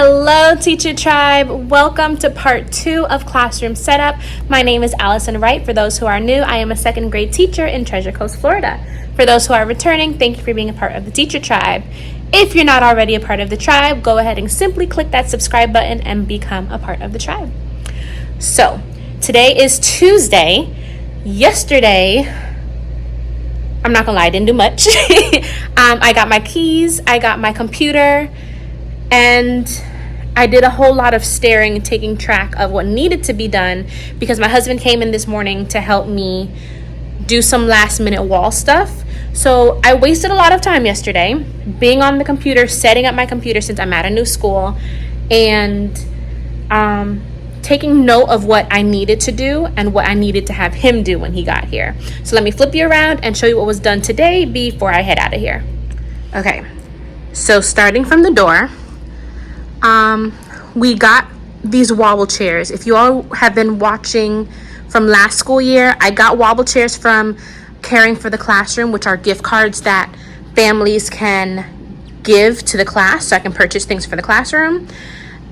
Hello, Teacher Tribe. Welcome to part 2 of Classroom Setup. My name is Allison Wright. For those who are new, I am a second grade teacher in Treasure Coast, Florida. For those who are returning, thank you for being a part of the Teacher Tribe. If you're not already a part of the tribe, go ahead and simply click that subscribe button and become a part of the tribe. So, today is Tuesday. Yesterday, I'm not gonna lie, I didn't do much. I got my keys, I got my computer, and I did a whole lot of staring and taking track of what needed to be done because my husband came in this morning to help me do some last minute wall stuff. So I wasted a lot of time yesterday being on the computer, setting up my computer since I'm at a new school, and taking note of what I needed to do and what I needed to have him do when he got here. So let me flip you around and show you what was done today before I head out of here. Okay, so starting from the door, we got these wobble chairs. If you all have been watching from last school year, I got wobble chairs from Caring for the Classroom, which are gift cards that families can give to the class so I can purchase things for the classroom.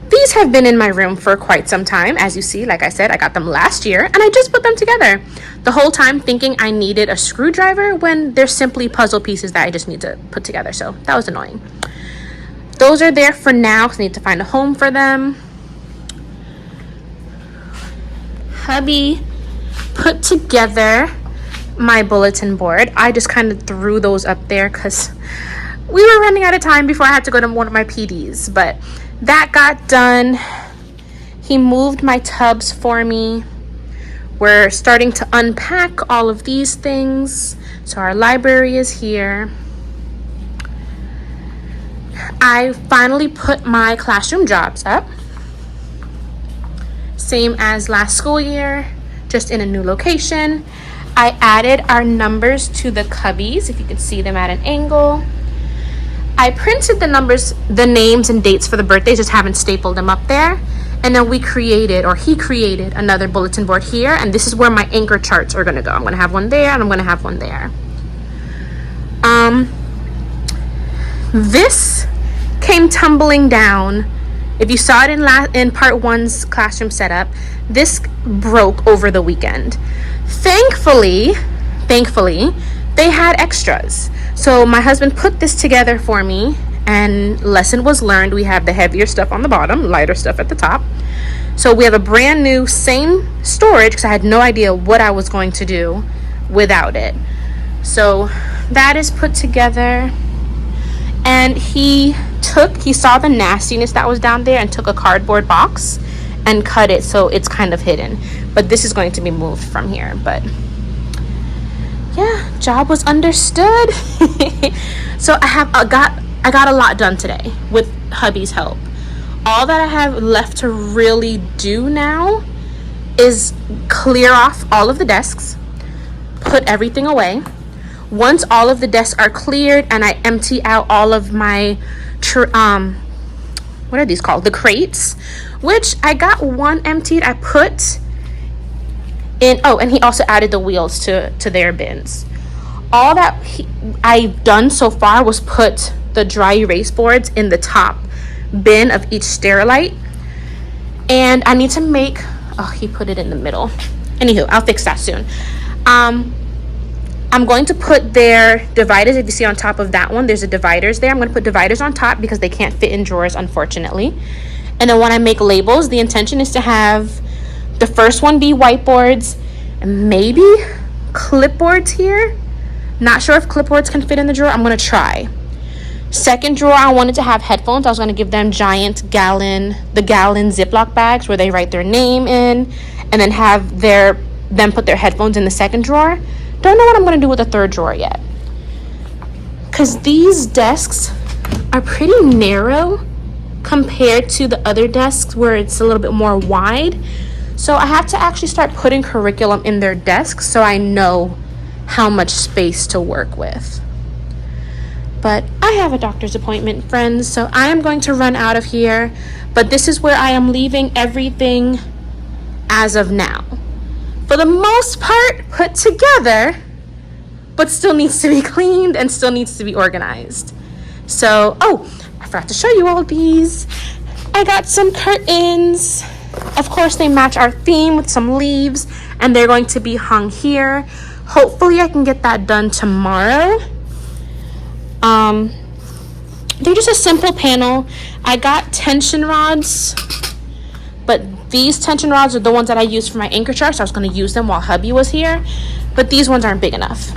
These have been in my room for quite some time. As you see, like I said, I got them last year and I just put them together. The whole time thinking I needed a screwdriver when they're simply puzzle pieces that I just need to put together. So that was annoying. Those are there for now because I need to find a home for them. Hubby put together my bulletin board. I just kind of threw those up there because we were running out of time before I had to go to one of my PDs, but that got done. He moved my tubs for me. We're starting to unpack all of these things. So our library is here. I finally put my classroom jobs up. Same as last school year, just in a new location. I added our numbers to the cubbies, if you can see them at an angle. I printed the numbers, the names and dates for the birthdays, just haven't stapled them up there. And then he created another bulletin board here, and this is where my anchor charts are gonna go. I'm gonna have one there and I'm gonna have one there. This came tumbling down. If you saw it in part 1's classroom setup, this broke over the weekend. Thankfully, they had extras. So my husband put this together for me, and lesson was learned. We have the heavier stuff on the bottom, lighter stuff at the top. So we have a brand new same storage because I had no idea what I was going to do without it. So that is put together. And he saw the nastiness that was down there and took a cardboard box and cut it so it's kind of hidden. But this is going to be moved from here. But yeah, job was understood. So I got a lot done today with hubby's help. All that I have left to really do now is clear off all of the desks, put everything away. Once all of the desks are cleared and I empty out all of my what are these called? The crates, which I got one emptied. I put in, and he also added the wheels to their bins. All that I've done so far was put the dry erase boards in the top bin of each Sterilite, and I need to make, he put it in the middle. Anywho, I'll fix that soon. I'm going to put their dividers. If you see on top of that one, there's a dividers there. I'm going to put dividers on top because they can't fit in drawers, unfortunately. And then when I make labels, the intention is to have the first one be whiteboards and maybe clipboards here. Not sure if clipboards can fit in the drawer. I'm going to try. Second drawer, I wanted to have headphones. I was going to give them giant gallon Ziploc bags where they write their name in, and then have them put their headphones in the second drawer. Don't know what I'm going to do with the third drawer yet, because these desks are pretty narrow compared to the other desks where it's a little bit more wide. So I have to actually start putting curriculum in their desks so I know how much space to work with. But I have a doctor's appointment, friends, so I am going to run out of here. But this is where I am leaving everything as of now. For the most part, put together, but still needs to be cleaned and still needs to be organized. So, I forgot to show you all these. I got some curtains. Of course, they match our theme with some leaves, and they're going to be hung here. Hopefully, I can get that done tomorrow. They're just a simple panel. I got tension rods, but these tension rods are the ones that I used for my anchor chart, so I was going to use them while hubby was here, but these ones aren't big enough.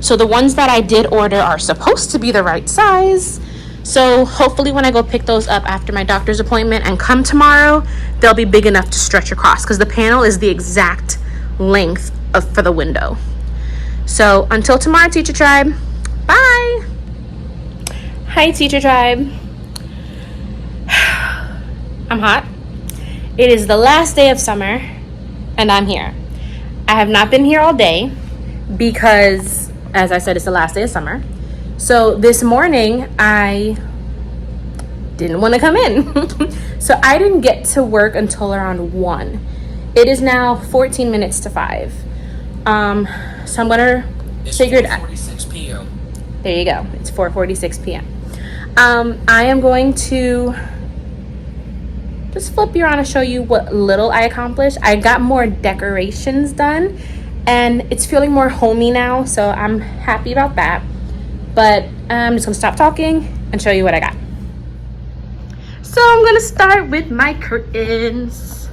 So the ones that I did order are supposed to be the right size. So hopefully when I go pick those up after my doctor's appointment and come tomorrow, they'll be big enough to stretch across, because the panel is the exact length for the window. So until tomorrow, Teacher Tribe, bye. Hi, Teacher Tribe. I'm hot. It is the last day of summer, and I'm here. I have not been here all day because, as I said, it's the last day of summer. So this morning, I didn't want to come in. So I didn't get to work until around 1. It is now 14 minutes to 5. So I'm going to figure it out. 4:46 p.m. There you go. It's 4:46 p.m. I am going to just flip you around and show you what little I accomplished. I got more decorations done, and it's feeling more homey now, so I'm happy about that. But I'm just gonna stop talking and show you what I got. So I'm gonna start with my curtains.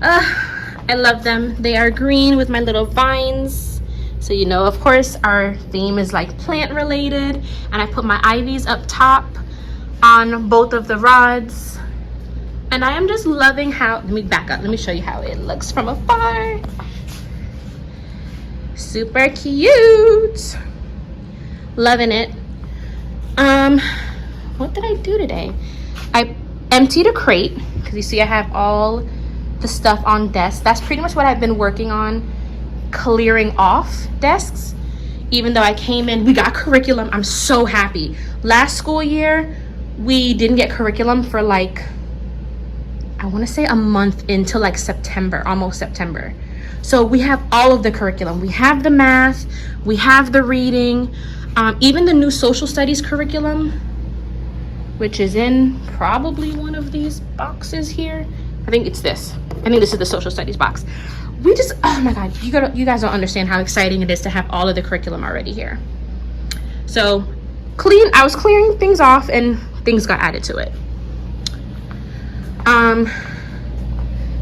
I love them. They are green with my little vines. So you know, of course, our theme is like plant related, and I put my ivies up top on both of the rods. And I am just loving how, let me back up, let me show you how it looks from afar. Super cute. Loving it. What did I do today? I emptied a crate, because you see I have all the stuff on desks. That's pretty much what I've been working on, clearing off desks. Even though I came in, we got curriculum. I'm so happy. Last school year, we didn't get curriculum for like, I want to say a month into like September, almost September. So we have all of the curriculum. We have the math, we have the reading, even the new social studies curriculum, which is in probably one of these boxes here. I think it's this. I think this is the social studies box. We just, oh my God, you guys don't understand how exciting it is to have all of the curriculum already here. So I was clearing things off and things got added to it.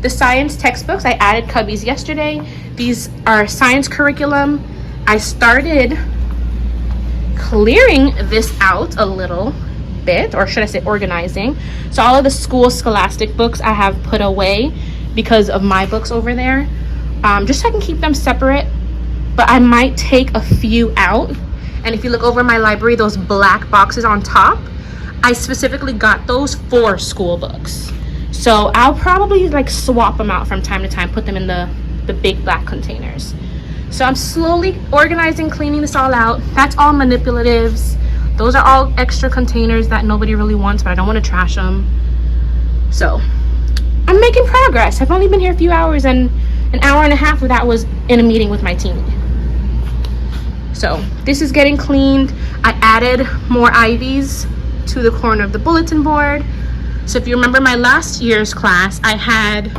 The science textbooks, I added cubbies yesterday. These are science curriculum. I started clearing this out a little bit, or should I say organizing. So all of the school scholastic books I have put away because of my books over there, just so I can keep them separate. But I might take a few out. And if you look over my library, those black boxes on top, I specifically got those for school books. So I'll probably like swap them out from time to time, put them in the big black containers. So I'm slowly organizing, cleaning this all out. That's all manipulatives. Those are all extra containers that nobody really wants, but I don't want to trash them. So I'm making progress. I've only been here a few hours, and an hour and a half of that was in a meeting with my team. So this is getting cleaned. I added more ivies to the corner of the bulletin board. So if you remember my last year's class, I had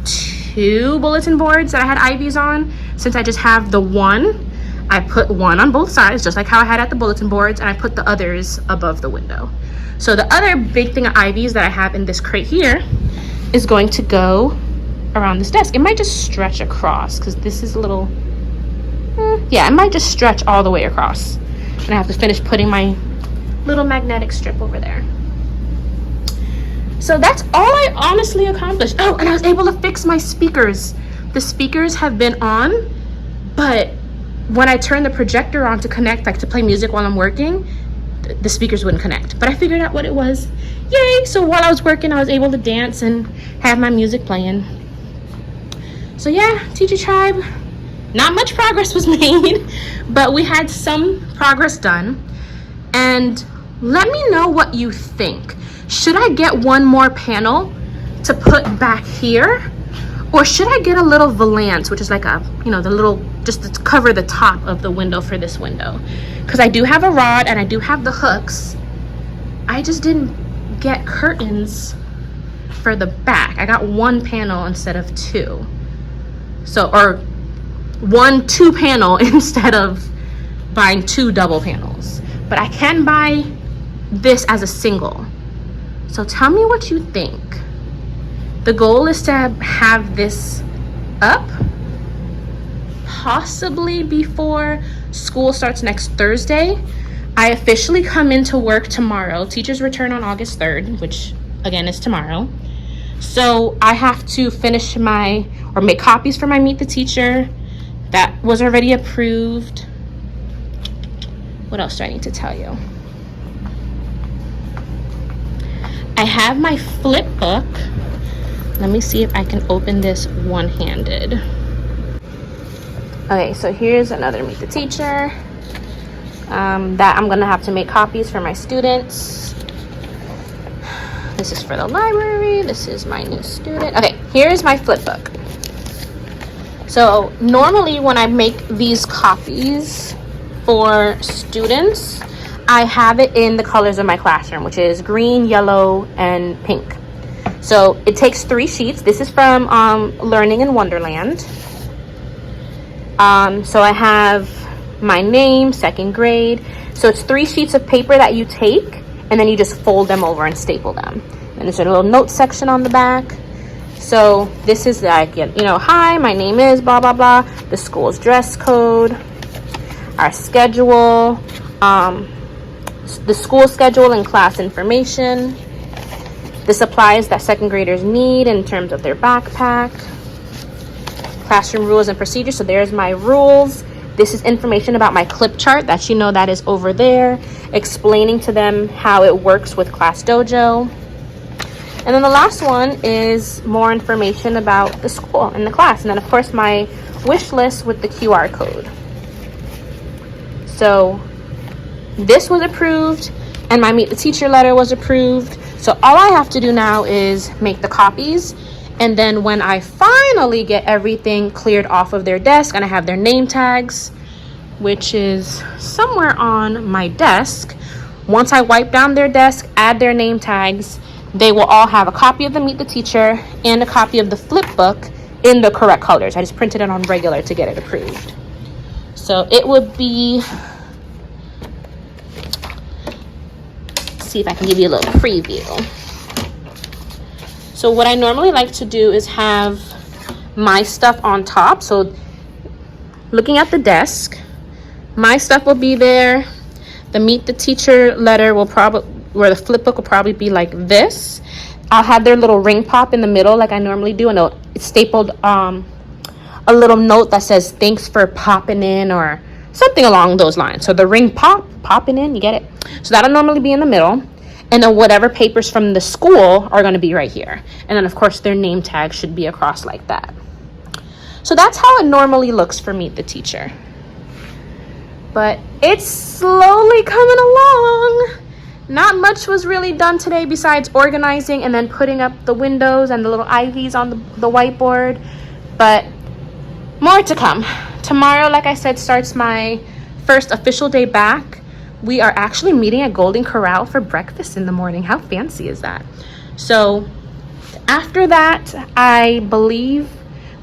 2 bulletin boards that I had ivies on. Since I just have the one, I put one on both sides, just like how I had at the bulletin boards, and I put the others above the window. So the other big thing of ivies that I have in this crate here is going to go around this desk. It might just stretch across, because this is a little, yeah, it might just stretch all the way across. And I have to finish putting my little magnetic strip over there. So that's all I honestly accomplished. Oh, and I was able to fix my speakers. The speakers have been on, but when I turned the projector on to connect, like to play music while I'm working, the speakers wouldn't connect. But I figured out what it was. Yay! So while I was working, I was able to dance and have my music playing. So yeah, Teacher Tribe, not much progress was made, but we had some progress done. And let me know what you think. Should I get one more panel to put back here? Or should I get a little valance, which is like a, the little, just to cover the top of the window for this window? Because I do have a rod and I do have the hooks. I just didn't get curtains for the back. I got one panel instead of two. So, or one 2-panel instead of buying 2 double panels. But I can buy this as a single. So tell me what you think. The goal is to have this up possibly before school starts next Thursday. I officially come into work tomorrow. Teachers return on August 3rd, which again is tomorrow. So I have to finish make copies for my Meet the Teacher. That was already approved. What else do I need to tell you? I have my flip book. Let me see if I can open this one-handed. Okay, so here's another Meet the Teacher that I'm gonna have to make copies for my students. This is for the library. This is my new student. Okay, here's my flip book. So normally when I make these copies for students, I have it in the colors of my classroom, which is green, yellow, and pink. So it takes 3 sheets. This is from Learning in Wonderland. So I have my name, 2nd grade. So it's 3 sheets of paper that you take, and then you just fold them over and staple them. And there's a little note section on the back. So this is like, hi, my name is blah, blah, blah. The school's dress code, our schedule, the school schedule and class information, the supplies that 2nd graders need in terms of their backpack, classroom rules and procedures. So there's my rules. This is information about my clip chart that that is over there, explaining to them how it works with Class Dojo. And then the last one is more information about the school and the class. And then of course my wish list with the QR code. So this was approved and my Meet the Teacher letter was approved. So all I have to do now is make the copies. And then when I finally get everything cleared off of their desk and I have their name tags, which is somewhere on my desk, once I wipe down their desk, add their name tags, they will all have a copy of the Meet the Teacher and a copy of the flip book in the correct colors. I just printed it on regular to get it approved. So it would be, see if I can give you a little preview. So what I normally like to do is have my stuff on top. So looking at the desk, my stuff will be there. The Meet the Teacher letter will probably, where the flip book will probably be like this. I'll have their little ring pop in the middle like I normally do, and it's stapled a little note that says thanks for popping in or something along those lines. So the ring popping in, you get it? So that'll normally be in the middle. And then whatever papers from the school are going to be right here. And then of course their name tag should be across like that. So that's how it normally looks for Meet the Teacher. But it's slowly coming along. Not much was really done today besides organizing and then putting up the windows and the little ivies on the whiteboard. But more to come. Tomorrow, like I said, starts my first official day back. We are actually meeting at Golden Corral for breakfast in the morning. How fancy is that? So after that, I believe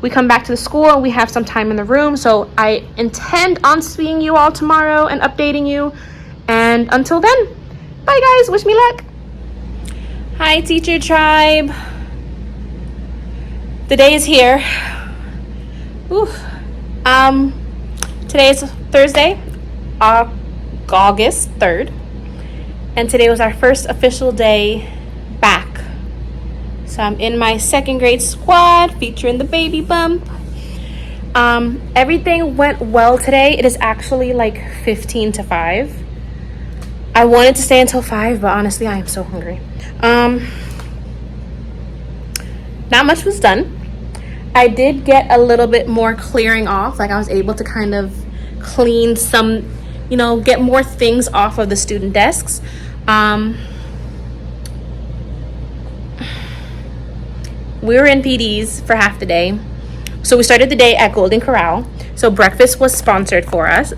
we come back to the school and we have some time in the room. So I intend on seeing you all tomorrow and updating you. And until then, bye guys, wish me luck. Hi Teacher Tribe. The day is here. Today is Thursday, August 3rd, and today was our first official day back. So I'm in my 2nd grade squad featuring the baby bump. Everything went well today. It is actually like 15 to 5. I wanted to stay until 5, but honestly I am so hungry. Not much was done. I did get a little bit more clearing off. Like I was able to kind of clean some, get more things off of the student desks. We were in PDs for half the day. So we started the day at Golden Corral. So breakfast was sponsored for us.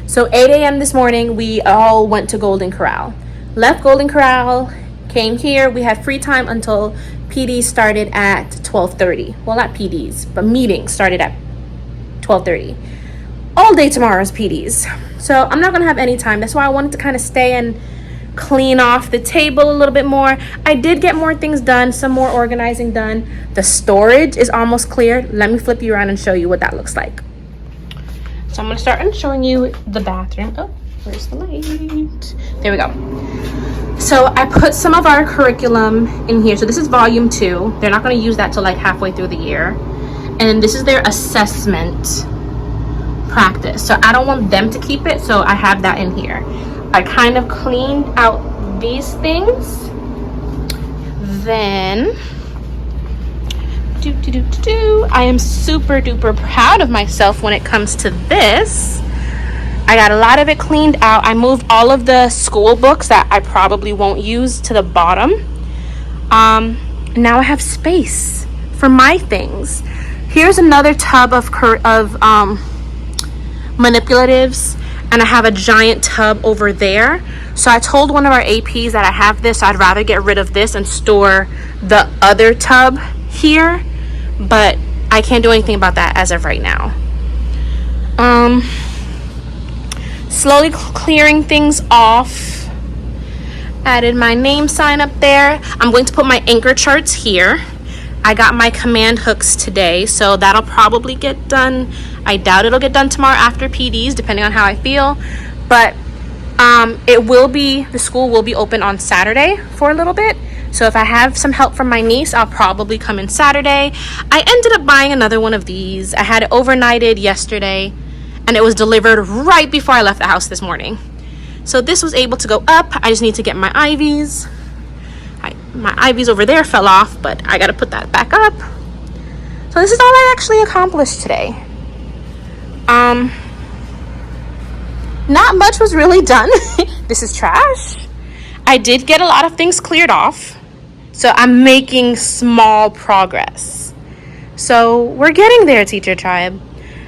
So 8 a.m. this morning, we all went to Golden Corral. Left Golden Corral, came here. We had free time until PD started at 12:30. Well, not PDs, but meetings started at 12:30. All day tomorrow is PDs. So I'm not gonna have any time. That's why I wanted to kind of stay and clean off the table a little bit more. I did get more things done, some more organizing done. The storage is almost clear. Let me flip you around and show you what that looks like. So I'm gonna start and showing you the bathroom. Oh, where's the light? There we go. So I put some of our curriculum in here. So this is volume 2. They're not gonna use that till like halfway through the year. And this is their assessment practice. So I don't want them to keep it, so I have that in here. I kind of cleaned out these things. Then I am super duper proud of myself when it comes to this. I got a lot of it cleaned out. I moved all of the school books that I probably won't use to the bottom. Now I have space for my things. Here's another tub of manipulatives, and I have a giant tub over there. So I told one of our APs that I have this, so I'd rather get rid of this and store the other tub here, but I can't do anything about that as of right now. Slowly clearing things off. Added my name sign up there. I'm going to put my anchor charts here. I got my command hooks today, so that'll probably get done. I doubt it'll get done tomorrow after PDs, depending on how I feel. But the school will be open on Saturday for a little bit. So if I have some help from my niece, I'll probably come in Saturday. I ended up buying another one of these. I had it overnighted yesterday, and it was delivered right before I left the house this morning. So this was able to go up. I just need to get my ivies. My ivies over there fell off, but I gotta put that back up. So this is all I actually accomplished today. Not much was really done. This is trash. I did get a lot of things cleared off, so I'm making small progress. So we're getting there, Teacher Tribe.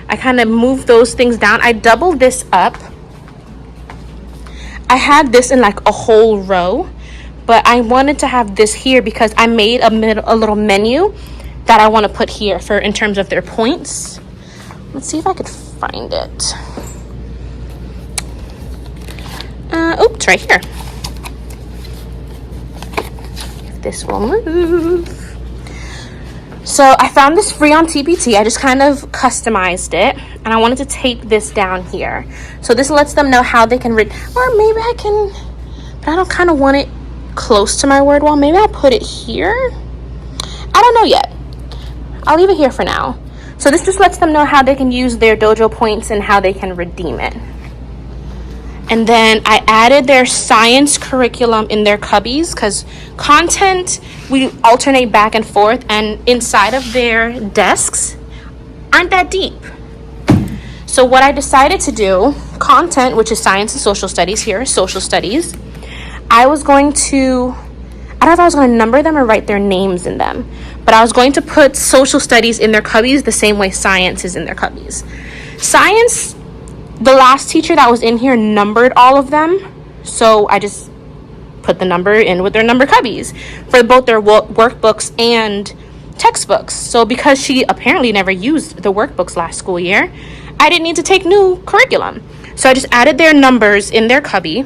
I kind of moved those things down. I doubled this up. I had this in like a whole row, but I wanted to have this here because I made a little menu that I want to put here for in terms of their points. Let's see if I could find it. It's right here. If this will move. So I found this free on TPT. I just kind of customized it, and I wanted to tape this down here. So this lets them know how they can read, or maybe I can, but I don't kind of want it close to my word wall. Maybe I'll put it here. I don't know yet. I'll leave it here for now. So this just lets them know how they can use their dojo points and how they can redeem it. And then I added their science curriculum in their cubbies because content, we alternate back and forth, and inside of their desks aren't that deep. So what I decided to do, content, which is science and social studies, here is social studies. I was going to, I don't know if I was going to number them or write their names in them, but I was going to put social studies in their cubbies the same way science is in their cubbies. Science, the last teacher that was in here numbered all of them, so I just put the number in with their number cubbies for both their workbooks and textbooks. So because she apparently never used the workbooks last school year, I didn't need to take new curriculum. So I just added their numbers in their cubby.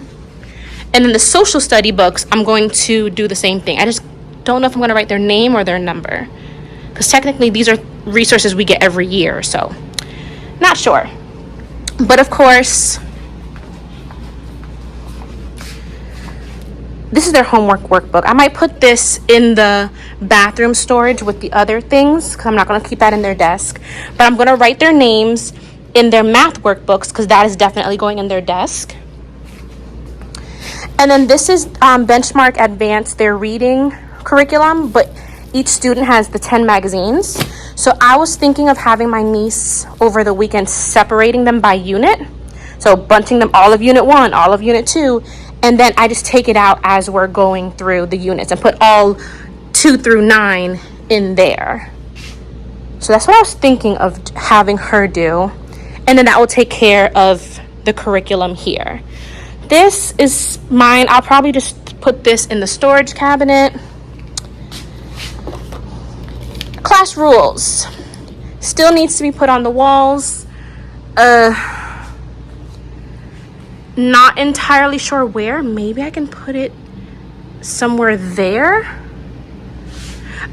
And then the social study books, I'm going to do the same thing. I just don't know if I'm going to write their name or their number, because technically these are resources we get every year, so not sure. But of course, this is their homework workbook. I might put this in the bathroom storage with the other things because I'm not going to keep that in their desk. But I'm going to write their names in their math workbooks because that is definitely going in their desk. And then this is Benchmark Advanced, their reading curriculum, but each student has the 10 magazines. So I was thinking of having my niece over the weekend separating them by unit. So bunching them all of unit 1, all of unit 2, and then I just take it out as we're going through the units and put all 2 through 9 in there. So that's what I was thinking of having her do. And then that will take care of the curriculum here. This is mine. I'll probably just put this in the storage cabinet. Class rules. Still needs to be put on the walls. Not entirely sure where. Maybe I can put it somewhere there.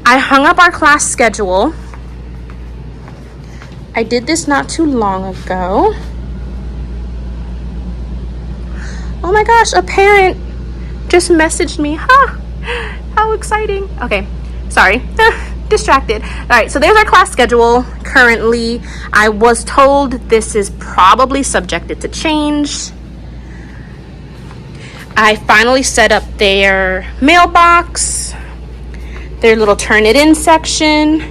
I hung up our class schedule. I did this not too long ago. Oh my gosh, a parent just messaged me. Huh, how exciting. Okay, sorry, distracted. All right, so there's our class schedule currently. I was told this is probably subjected to change. I finally set up their mailbox, their little turn it in section.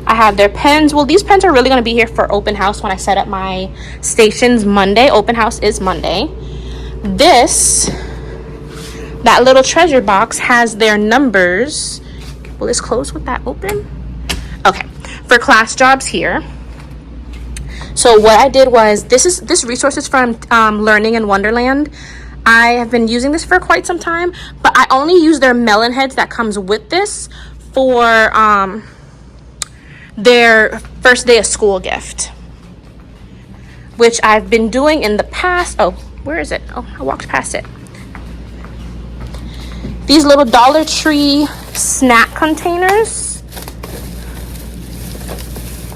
I have their pens. Well, these pens are really going to be here for open house when I set up my stations Monday. Open house is Monday. That little treasure box has their numbers. Will this close with that open? Okay, for class jobs here. So what I did was, this resource is from Learning in Wonderland. I have been using this for quite some time, but I only use their melon heads that comes with this for their first day of school gift, which I've been doing in the past. Oh, where is it? Oh, I walked past it. These little Dollar Tree snack containers.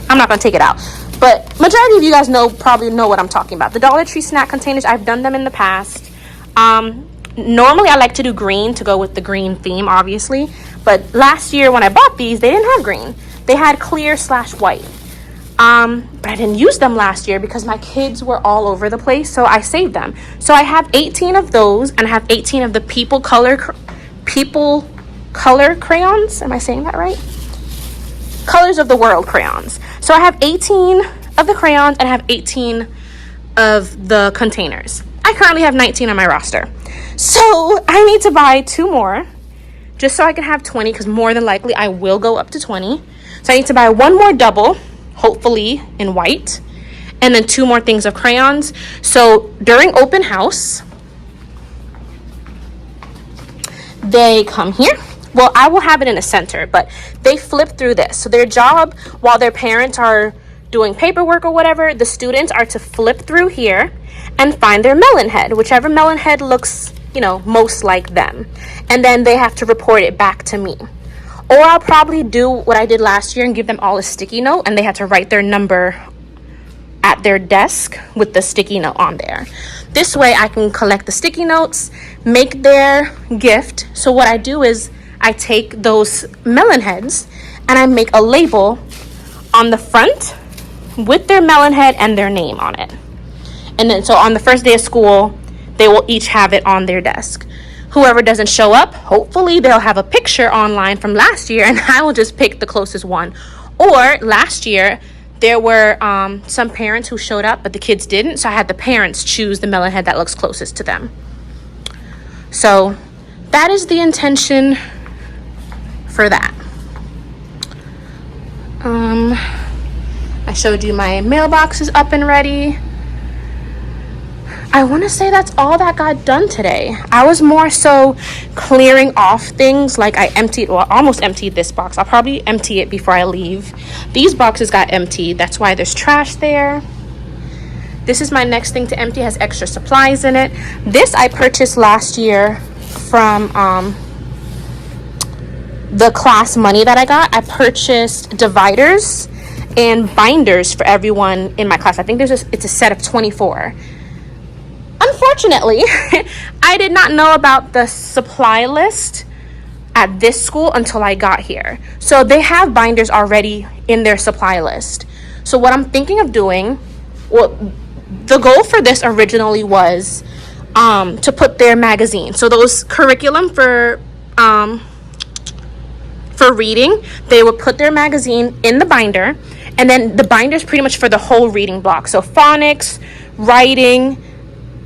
I'm not gonna take it out, but majority of you guys probably know what I'm talking about. The Dollar Tree snack containers, I've done them in the past. Normally I like to do green to go with the green theme, obviously, but last year when I bought these, they didn't have green. They had clear/white. But I didn't use them last year because my kids were all over the place, so I saved them. So I have 18 of those, and I have 18 of the People Color crayons. Am I saying that right? Colors of the World crayons. So I have 18 of the crayons and I have 18 of the containers. I currently have 19 on my roster. So I need to buy 2 more just so I can have 20, because more than likely I will go up to 20. So I need to buy 1 more double, hopefully in white, and then 2 more things of crayons. So during open house, they come here. Well, I will have it in a center, but they flip through this. So their job, while their parents are doing paperwork or whatever, the students are to flip through here and find their melon head, whichever melon head looks, most like them. And then they have to report it back to me. Or I'll probably do what I did last year and give them all a sticky note, and they had to write their number at their desk with the sticky note on there. This way I can collect the sticky notes, make their gift. So what I do is I take those melon heads and I make a label on the front with their melon head and their name on it. And then so on the first day of school, they will each have it on their desk. Whoever doesn't show up, hopefully they'll have a picture online from last year, and I will just pick the closest one. Or last year, there were some parents who showed up, but the kids didn't, so I had the parents choose the melon head that looks closest to them. So that is the intention for that. I showed you my mailbox is up and ready. I want to say that's all that got done today. I was more so clearing off things. Like I almost emptied this box. I'll probably empty it before I leave. These boxes got emptied. That's why there's trash there. This is my next thing to empty. It has extra supplies in it. This I purchased last year from the class money that I got. I purchased dividers and binders for everyone in my class. I think it's a set of 24. Unfortunately, I did not know about the supply list at this school until I got here. So they have binders already in their supply list. So what I'm thinking of doing, the goal for this originally was to put their magazine. So those curriculum for reading, they would put their magazine in the binder, and then the binder is pretty much for the whole reading block. So phonics, writing,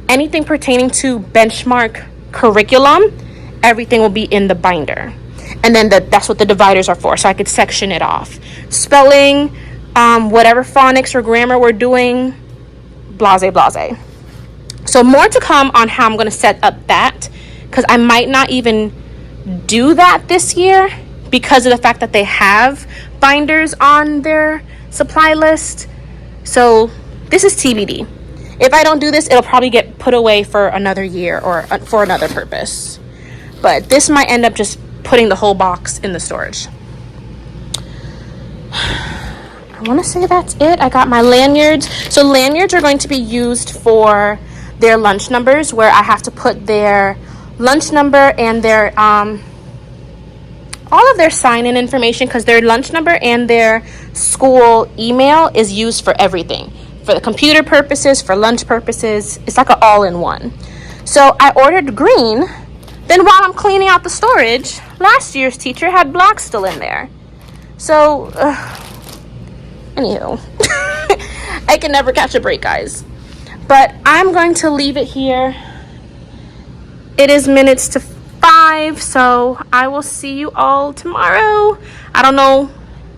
anything pertaining to benchmark curriculum, everything will be in the binder. And then that's what the dividers are for, so I could section it off. Spelling, whatever phonics or grammar we're doing, blase. So more to come on how I'm going to set up that because I might not even do that this year because of the fact that they have binders on their supply list. So this is TBD. If I don't do this, it'll probably get put away for another year or for another purpose. But this might end up just putting the whole box in the storage. I want to say that's it. I got my lanyards. So lanyards are going to be used for their lunch numbers, where I have to put their lunch number and their all of their sign-in information, because their lunch number and their school email is used for everything, for the computer purposes, for lunch purposes. It's like an all-in-one. So I ordered green. Then while I'm cleaning out the storage, last year's teacher had black still in there. So anywho, I can never catch a break, guys. But I'm going to leave it here. It is minutes to 5, so I will see you all tomorrow. I don't know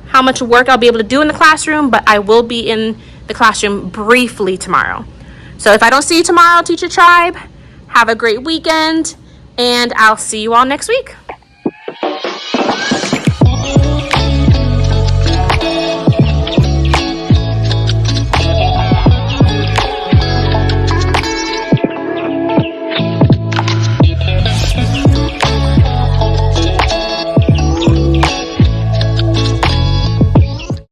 how much work I'll be able to do in the classroom, but I will be in the classroom briefly tomorrow. So if I don't see you tomorrow, Teacher Tribe, have a great weekend, and I'll see you all next week.